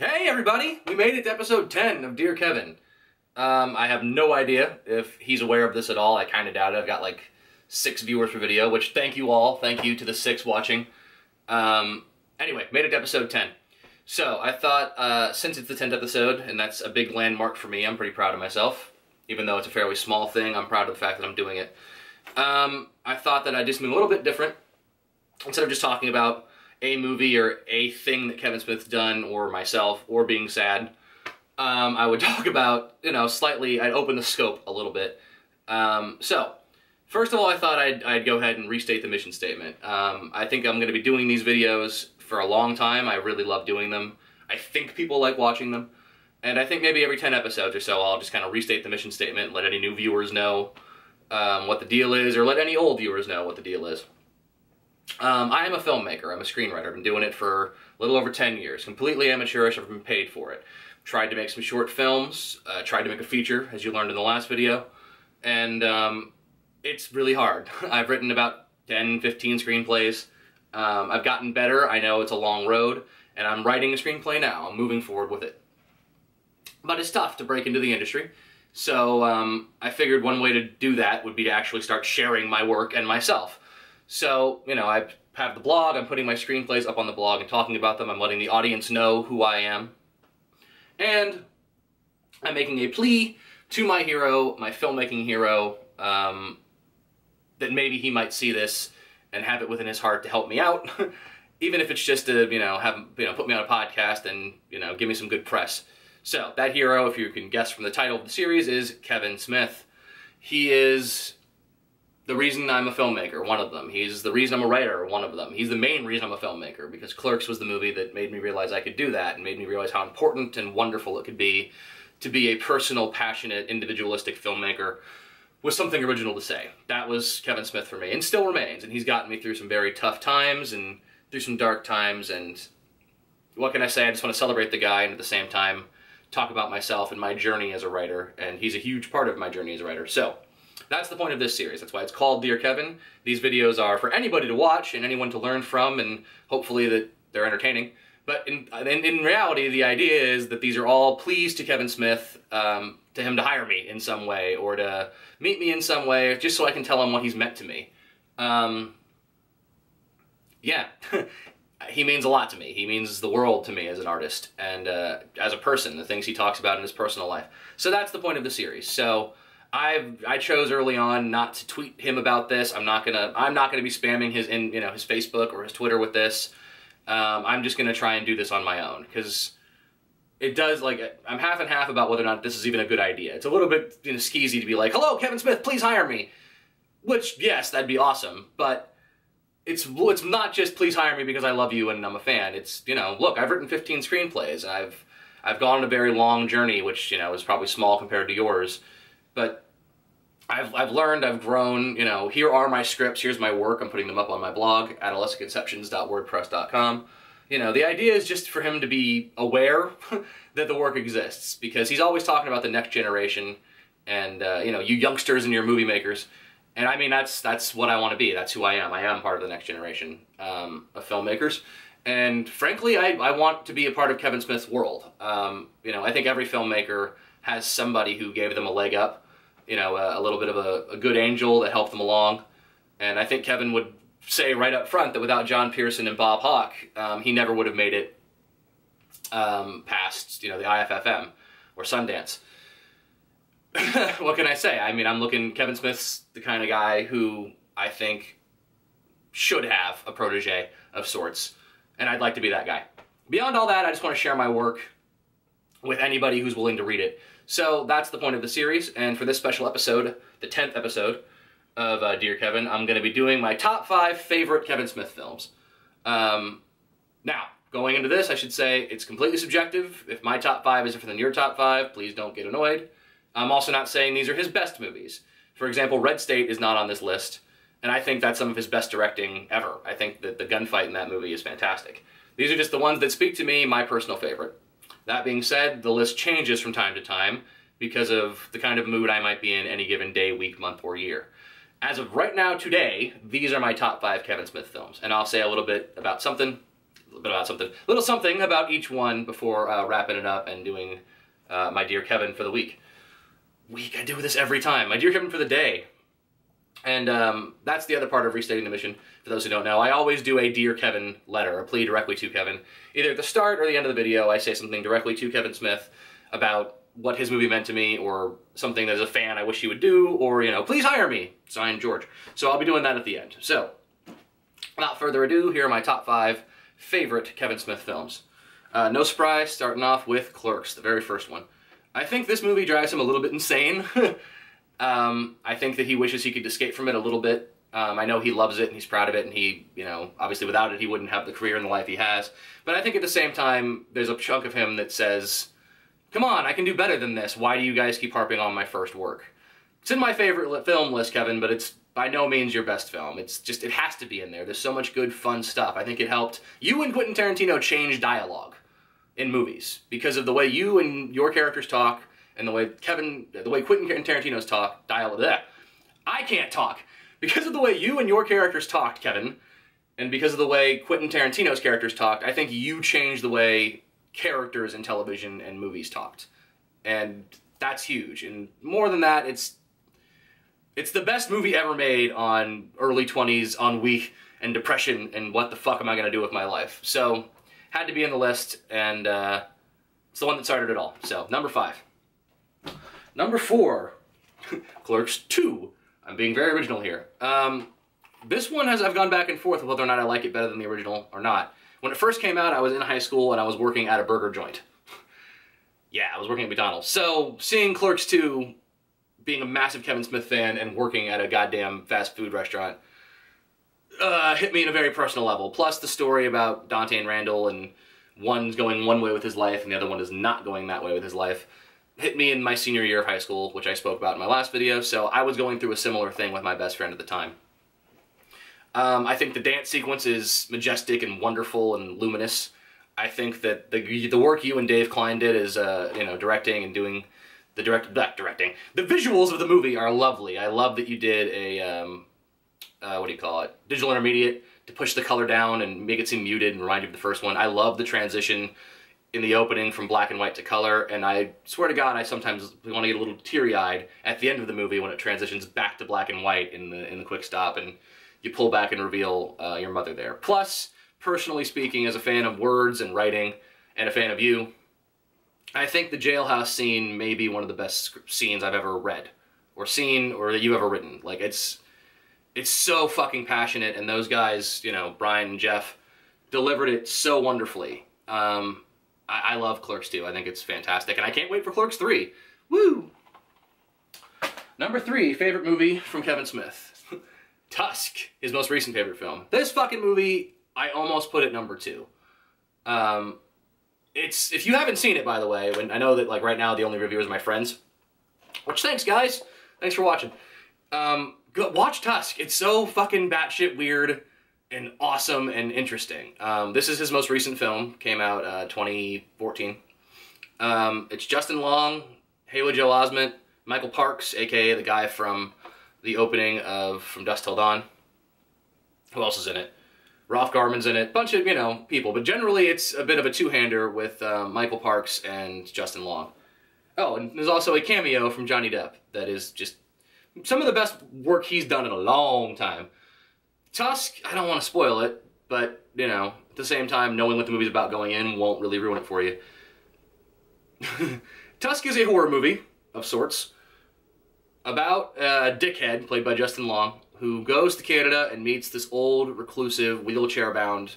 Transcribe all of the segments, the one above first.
Hey everybody! We made it to episode 10 of Dear Kevin. I have no idea if he's aware of this at all. I kind of doubt it. I've got like 6 viewers per video, which thank you all. Thank you to the 6 watching. Anyway, made it to episode 10. So I thought, since it's the 10th episode, and that's a big landmark for me, I'm pretty proud of myself. Even though it's a fairly small thing, I'm proud of the fact that I'm doing it. I thought that I'd do something a little bit different. Instead of just talking about a movie or a thing that Kevin Smith's done, or myself, or being sad, I would talk about, slightly, I'd open the scope a little bit. So, first of all, I thought I'd go ahead and restate the mission statement. I think I'm going to be doing these videos for a long time. I really love doing them. I think people like watching them. And I think maybe every 10 episodes or so, I'll just kind of restate the mission statement, let any new viewers know what the deal is, or let any old viewers know what the deal is. I am a filmmaker. I'm a screenwriter. I've been doing it for a little over 10 years. Completely amateurish. I've been paid for it. Tried to make some short films. Tried to make a feature, as you learned in the last video. And it's really hard. I've written about 10, 15 screenplays. I've gotten better. I know it's a long road. And I'm writing a screenplay now. I'm moving forward with it. But it's tough to break into the industry. So I figured one way to do that would be to actually start sharing my work and myself. So, I have the blog, I'm putting my screenplays up on the blog and talking about them, I'm letting the audience know who I am. And I'm making a plea to my hero, my filmmaking hero, that maybe he might see this and have it within his heart to help me out. Even if it's just to, put me on a podcast and, give me some good press. So, that hero, if you can guess from the title of the series, is Kevin Smith. He is the reason I'm a filmmaker, one of them. He's the reason I'm a writer, one of them. He's the main reason I'm a filmmaker, because Clerks was the movie that made me realize I could do that, and made me realize how important and wonderful it could be to be a personal, passionate, individualistic filmmaker with something original to say. That was Kevin Smith for me, and still remains, and he's gotten me through some very tough times, and through some dark times, and what can I say? I just want to celebrate the guy, and at the same time, talk about myself and my journey as a writer, and he's a huge part of my journey as a writer. So, that's the point of this series. That's why it's called Dear Kevin. These videos are for anybody to watch and anyone to learn from, and hopefully that they're entertaining. But in reality, the idea is that these are all pleas to Kevin Smith, to him to hire me in some way, or to meet me in some way, just so I can tell him what he's meant to me. Yeah, he means a lot to me. He means the world to me as an artist, and as a person, the things he talks about in his personal life. So that's the point of the series. So I chose early on not to tweet him about this. I'm not gonna be spamming his his Facebook or his Twitter with this. I'm just gonna try and do this on my own, because it does, I'm half and half about whether or not this is even a good idea. It's a little bit skeezy to be like, "Hello, Kevin Smith, please hire me," which, yes, that'd be awesome, but it's not just please hire me because I love you and I'm a fan. It's, look, I've written 15 screenplays, and I've gone on a very long journey, which is probably small compared to yours. But I've learned, I've grown, here are my scripts, here's my work, I'm putting them up on my blog, adolescentconceptions.wordpress.com. The idea is just for him to be aware that the work exists, because he's always talking about the next generation and, you youngsters and your movie makers. And I mean, that's what I want to be, that's who I am. I am part of the next generation of filmmakers. And frankly, I want to be a part of Kevin Smith's world. I think every filmmaker has somebody who gave them a leg up. A little bit of a good angel that helped them along. And I think Kevin would say right up front that without John Pearson and Bob Hawke, he never would have made it past, the IFFM or Sundance. What can I say? I mean, Kevin Smith's the kind of guy who I think should have a protege of sorts, and I'd like to be that guy. Beyond all that, I just want to share my work with anybody who's willing to read it. So that's the point of the series, and for this special episode, the 10th episode of Dear Kevin, I'm going to be doing my top 5 favorite Kevin Smith films. Now, going into this, I should say it's completely subjective. If my top 5 is different than your top 5, please don't get annoyed. I'm also not saying these are his best movies. For example, Red State is not on this list, and I think that's some of his best directing ever. I think that the gunfight in that movie is fantastic. These are just the ones that speak to me, my personal favorite. That being said, the list changes from time to time because of the kind of mood I might be in any given day, week, month, or year. As of right now, today, these are my top 5 Kevin Smith films, and I'll say a little bit about something little something about each one before wrapping it up and doing my Dear Kevin for the week. I do this every time. My Dear Kevin for the day. And that's the other part of restating the mission. For those who don't know, I always do a Dear Kevin letter, a plea directly to Kevin. Either at the start or the end of the video, I say something directly to Kevin Smith about what his movie meant to me, or something as a fan I wish he would do, or, you know, please hire me, signed George. So I'll be doing that at the end. So, without further ado, here are my top 5 favorite Kevin Smith films. No surprise, starting off with Clerks, the very first one. I think this movie drives him a little bit insane. I think that he wishes he could escape from it a little bit. I know he loves it and he's proud of it, and he, you know, obviously without it he wouldn't have the career and the life he has. But I think at the same time, there's a chunk of him that says, come on, I can do better than this. Why do you guys keep harping on my first work? It's in my favorite film list, Kevin, but it's by no means your best film. It's just, it has to be in there. There's so much good, fun stuff. I think it helped you and Quentin Tarantino change dialogue in movies because of the way you and your characters talk, and the way Quentin Tarantino's talk, I can't talk. Because of the way you and your characters talked, Kevin, and because of the way Quentin Tarantino's characters talked, I think you changed the way characters in television and movies talked. And that's huge. And more than that, it's the best movie ever made on early 20s, on weak and depression, and what the fuck am I going to do with my life? So, had to be in the list, and it's the one that started it all. So, number 5. Number 4, Clerks 2. I'm being very original here. This one I've gone back and forth with whether or not I like it better than the original or not. When it first came out, I was in high school and I was working at a burger joint. Yeah, I was working at McDonald's. So, seeing Clerks 2, being a massive Kevin Smith fan and working at a goddamn fast food restaurant, hit me in a very personal level. Plus the story about Dante and Randall, and one's going one way with his life and the other one is not going that way with his life, hit me in my senior year of high school, which I spoke about in my last video, so I was going through a similar thing with my best friend at the time. I think the dance sequence is majestic and wonderful and luminous. I think that the work you and Dave Klein did is, you know, directing and doing the directing. The visuals of the movie are lovely. I love that you did a, what do you call it? Digital intermediate to push the color down and make it seem muted and remind you of the first one. I love the transition in the opening from black and white to color, and I swear to God, I sometimes want to get a little teary-eyed at the end of the movie when it transitions back to black and white in the quick stop, and you pull back and reveal your mother there. Plus, personally speaking, as a fan of words and writing, and a fan of you, I think the jailhouse scene may be one of the best scenes I've ever read, or seen, or that you've ever written. Like, it's so fucking passionate, and those guys, you know, Brian and Jeff, delivered it so wonderfully. I love Clerks 2. I think it's fantastic, and I can't wait for Clerks 3. Woo! Number 3, favorite movie from Kevin Smith. Tusk, his most recent favorite film. This fucking movie, I almost put at number 2. If you haven't seen it, by the way, when I know that, like, right now the only reviewers are my friends, which, thanks, guys. Thanks for watching. Go watch Tusk. It's so fucking batshit weird and awesome and interesting. This is his most recent film, came out 2014. It's Justin Long, Haley Joel Osment, Michael Parks, aka the guy from the opening of From Dusk Till Dawn. Who else is in it? Ralph Garman's in it, bunch of, you know, people, but generally it's a bit of a two-hander with Michael Parks and Justin Long. Oh, and there's also a cameo from Johnny Depp that is just some of the best work he's done in a long time. Tusk, I don't want to spoil it, but, you know, at the same time, knowing what the movie's about going in won't really ruin it for you. Tusk is a horror movie, of sorts, about a dickhead, played by Justin Long, who goes to Canada and meets this old, reclusive, wheelchair-bound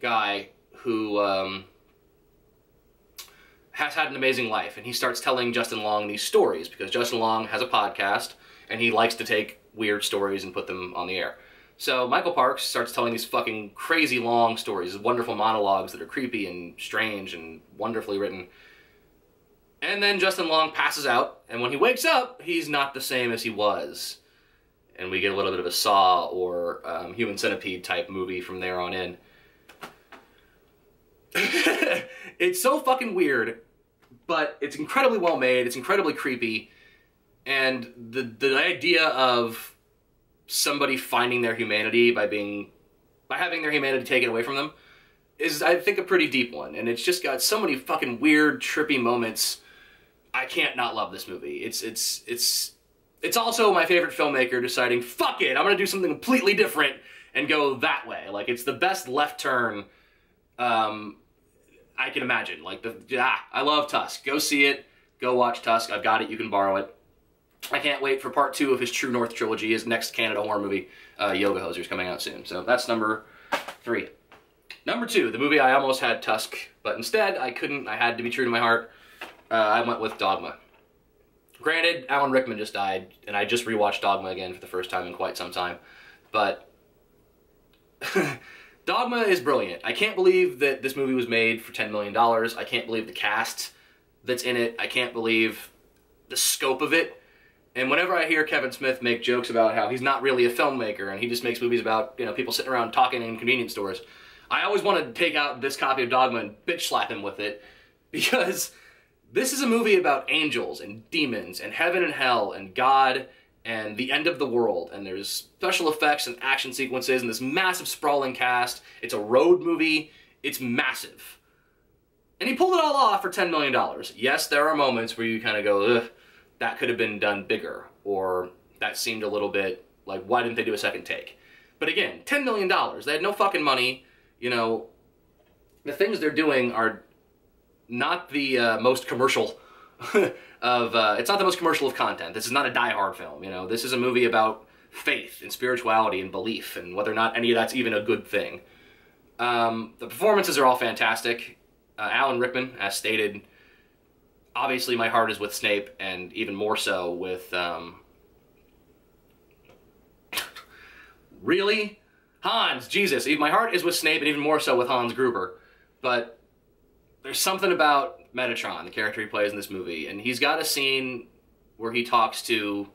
guy who has had an amazing life. And he starts telling Justin Long these stories, because Justin Long has a podcast, and he likes to take weird stories and put them on the air. So Michael Parks starts telling these fucking crazy long stories, these wonderful monologues that are creepy and strange and wonderfully written. And then Justin Long passes out, and when he wakes up, he's not the same as he was. And we get a little bit of a Saw or Human Centipede type movie from there on in. It's so fucking weird, but it's incredibly well made, it's incredibly creepy, and the idea of somebody finding their humanity by having their humanity taken away from them is, I think, a pretty deep one, and it's just got so many fucking weird, trippy moments. I can't not love this movie. It's also my favorite filmmaker deciding, fuck it, I'm gonna do something completely different and go that way. Like, it's the best left turn I can imagine. Like, I love Tusk. Go see it. Go watch Tusk. I've got it. You can borrow it. I can't wait for part 2 of his True North trilogy, his next Canada horror movie, Yoga Hosers, coming out soon. So that's number 3. Number 2, the movie I almost had Tusk, but instead I couldn't. I had to be true to my heart. I went with Dogma. Granted, Alan Rickman just died, and I just rewatched Dogma again for the first time in quite some time. But Dogma is brilliant. I can't believe that this movie was made for $10 million. I can't believe the cast that's in it. I can't believe the scope of it. And whenever I hear Kevin Smith make jokes about how he's not really a filmmaker and he just makes movies about, you know, people sitting around talking in convenience stores, I always want to take out this copy of Dogma and bitch slap him with it, because this is a movie about angels and demons and heaven and hell and God and the end of the world, and there's special effects and action sequences and this massive sprawling cast. It's a road movie. It's massive. And he pulled it all off for $10 million. Yes, there are moments where you kind of go, ugh, that could have been done bigger, or that seemed a little bit like, why didn't they do a second take? But again, $10 million. They had no fucking money. You know, the things they're doing are not the most commercial of, it's not the most commercial of content. This is not a Die Hard film, you know. This is a movie about faith and spirituality and belief and whether or not any of that's even a good thing. The performances are all fantastic. Alan Rickman, as stated, obviously my heart is with Snape, and even more so with, really? Hans, Jesus. My heart is with Snape, and even more so with Hans Gruber. But there's something about Metatron, the character he plays in this movie, and he's got a scene where he talks to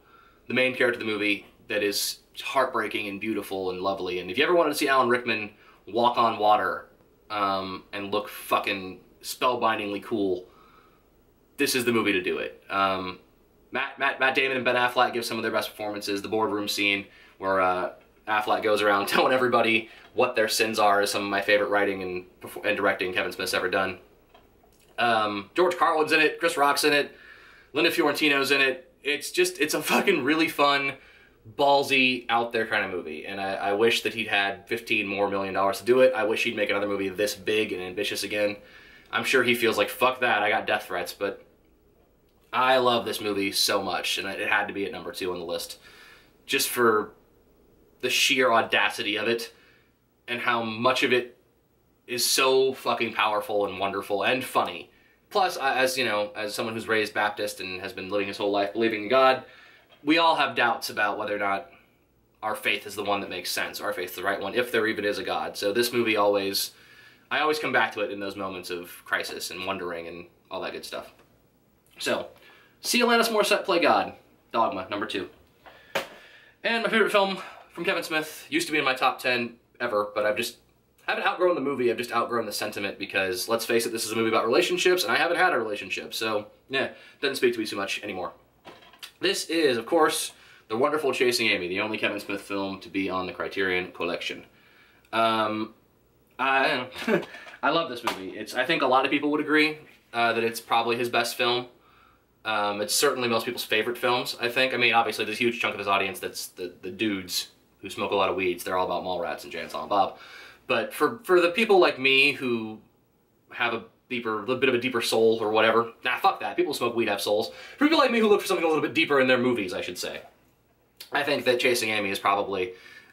the main character of the movie that is heartbreaking and beautiful and lovely. And if you ever wanted to see Alan Rickman walk on water and look fucking spellbindingly cool, this is the movie to do it. Matt Damon and Ben Affleck give some of their best performances. The boardroom scene where Affleck goes around telling everybody what their sins are is some of my favorite writing and directing Kevin Smith's ever done. George Carlin's in it, Chris Rock's in it, Linda Fiorentino's in it. It's a fucking really fun, ballsy, out there kind of movie. And I wish that he'd had $15 more million to do it. I wish he'd make another movie this big and ambitious again. I'm sure he feels like, fuck that, I got death threats, but I love this movie so much, and it had to be at number 2 on the list. Just for the sheer audacity of it, and how much of it is so fucking powerful and wonderful and funny. Plus, as you know, as someone who's raised Baptist and has been living his whole life believing in God, we all have doubts about whether or not our faith is the one that makes sense, our faith is the right one, if there even is a God. So this movie I always come back to it in those moments of crisis and wondering and all that good stuff. So, see Alanis Morissette play God. Dogma, number 2. And my favorite film from Kevin Smith used to be in my top 10 ever, but I haven't outgrown the movie, I've just outgrown the sentiment, because, let's face it, this is a movie about relationships, and I haven't had a relationship, so, yeah, doesn't speak to me too much anymore. This is, of course, The Wonderful Chasing Amy, the only Kevin Smith film to be on the Criterion Collection. I love this movie. I think a lot of people would agree that it's probably his best film. It's certainly most people's favorite films, I think. I mean, obviously, there's a huge chunk of his audience that's the dudes who smoke a lot of weeds. They're all about Mallrats and Jay and Silent Bob. But for the people like me who have a little bit of a deeper soul or whatever, nah, fuck that. People who smoke weed have souls. For people like me who look for something a little bit deeper in their movies, I should say, I think that Chasing Amy is probably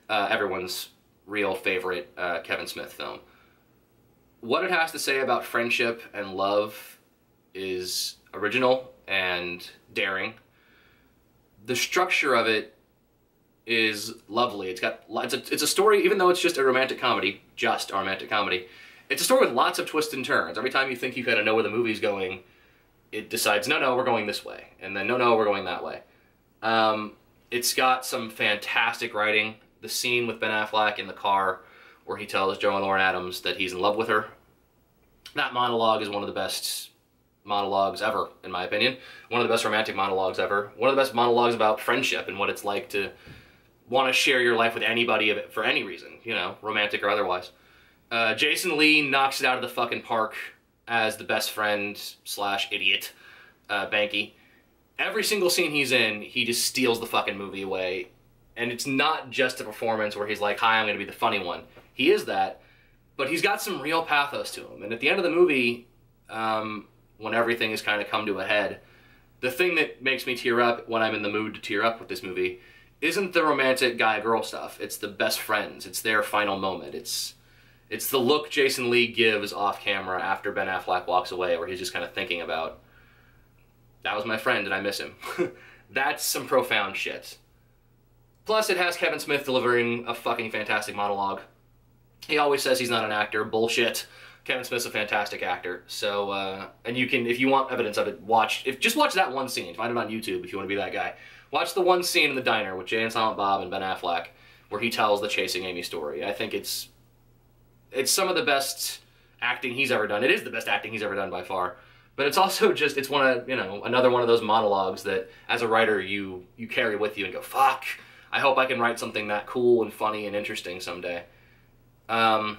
everyone's real favorite Kevin Smith film. What it has to say about friendship and love is original and daring. The structure of it is lovely. It's a story, even though it's just a romantic comedy, it's a story with lots of twists and turns. Every time you think you kind of know where the movie's going, it decides, no, we're going this way. And then, no, we're going that way. It's got some fantastic writing. The scene with Ben Affleck in the car where he tells Joan Lauren Adams that he's in love with her. That monologue is one of the best monologues ever, in my opinion. One of the best romantic monologues ever. One of the best monologues about friendship and what it's like to want to share your life with anybody for any reason, you know, romantic or otherwise. Jason Lee knocks it out of the fucking park as the best friend / idiot, Banky. Every single scene he's in, he just steals the fucking movie away. And it's not just a performance where he's like, hi, I'm going to be the funny one. He is that, but he's got some real pathos to him. And at the end of the movie, when everything has kind of come to a head, the thing that makes me tear up when I'm in the mood to tear up with this movie isn't the romantic guy-girl stuff. It's the best friends. It's their final moment. It's the look Jason Lee gives off camera after Ben Affleck walks away, where he's just kind of thinking about, that was my friend and I miss him. That's some profound shit. Plus, it has Kevin Smith delivering a fucking fantastic monologue. He always says he's not an actor. Bullshit. Kevin Smith's a fantastic actor. So, and you can, if you want evidence of it, just watch that one scene. Find it on YouTube if you want to be that guy. Watch the one scene in the diner with Jay and Silent Bob and Ben Affleck, where he tells the Chasing Amy story. I think it's some of the best acting he's ever done. It is the best acting he's ever done by far. But it's also just, it's one of, another one of those monologues that, as a writer, you carry with you and go, fuck, I hope I can write something that cool and funny and interesting someday. Yeah,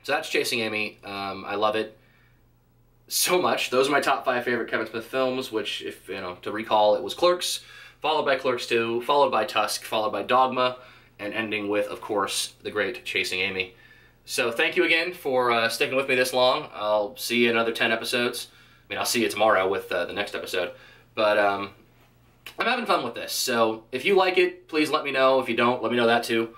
so that's Chasing Amy. I love it so much. Those are my top 5 favorite Kevin Smith films, which, if, to recall, it was Clerks, followed by Clerks 2, followed by Tusk, followed by Dogma, and ending with, of course, the great Chasing Amy. So thank you again for sticking with me this long. I'll see you in another 10 episodes. I mean, I'll see you tomorrow with the next episode. But I'm having fun with this. So if you like it, please let me know. If you don't, let me know that too.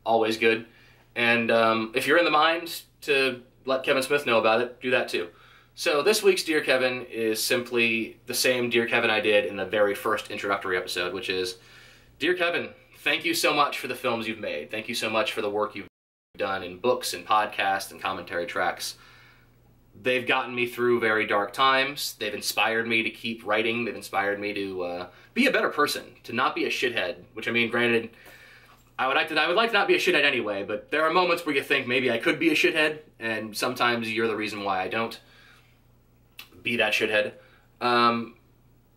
Always good. And if you're in the mind to let Kevin Smith know about it, do that too. So this week's Dear Kevin is simply the same Dear Kevin I did in the very first introductory episode, which is, Dear Kevin, thank you so much for the films you've made. Thank you so much for the work you've done in books and podcasts and commentary tracks. They've gotten me through very dark times. They've inspired me to keep writing. They've inspired me to be a better person, to not be a shithead, which, I mean, granted, I would like to not be a shithead anyway, but there are moments where you think maybe I could be a shithead, and sometimes you're the reason why I don't be that shithead.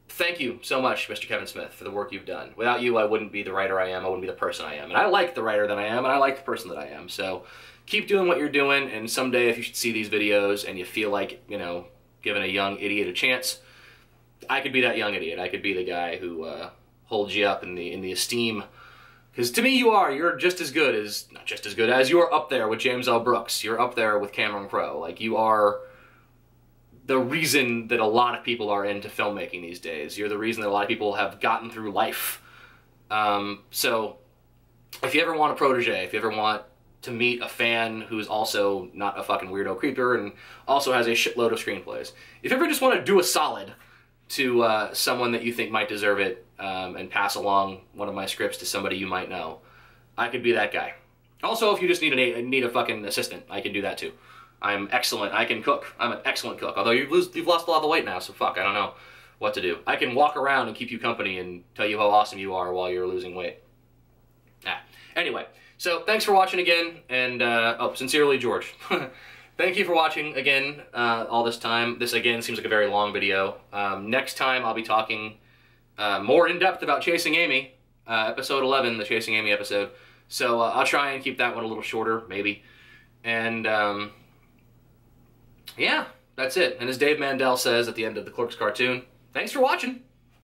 Thank you so much, Mr. Kevin Smith, for the work you've done. Without you, I wouldn't be the writer I am. I wouldn't be the person I am. And I like the writer that I am, and I like the person that I am. So keep doing what you're doing, and someday if you should see these videos and you feel like, giving a young idiot a chance, I could be that young idiot. I could be the guy who holds you up in the esteem. Because to me, you're just as good as, not just as good as, you're up there with James L. Brooks. You're up there with Cameron Crowe. Like, you are the reason that a lot of people are into filmmaking these days. You're the reason that a lot of people have gotten through life. So, if you ever want a protege, if you ever want to meet a fan who's also not a fucking weirdo creeper and also has a shitload of screenplays, if you ever just want to do a solid to someone that you think might deserve it, and pass along one of my scripts to somebody you might know, I could be that guy. Also, if you just need a fucking assistant, I can do that too. I'm excellent. I can cook. I'm an excellent cook. Although you've lost a lot of the weight now, so fuck, I don't know what to do. I can walk around and keep you company and tell you how awesome you are while you're losing weight. Anyway, so thanks for watching again, and sincerely, George. Thank you for watching again all this time. This, again, seems like a very long video. Next time, I'll be talking more in depth about Chasing Amy, episode 11, the Chasing Amy episode. So I'll try and keep that one a little shorter, maybe. And yeah, that's it. And as Dave Mandel says at the end of the Clerks cartoon, thanks for watching.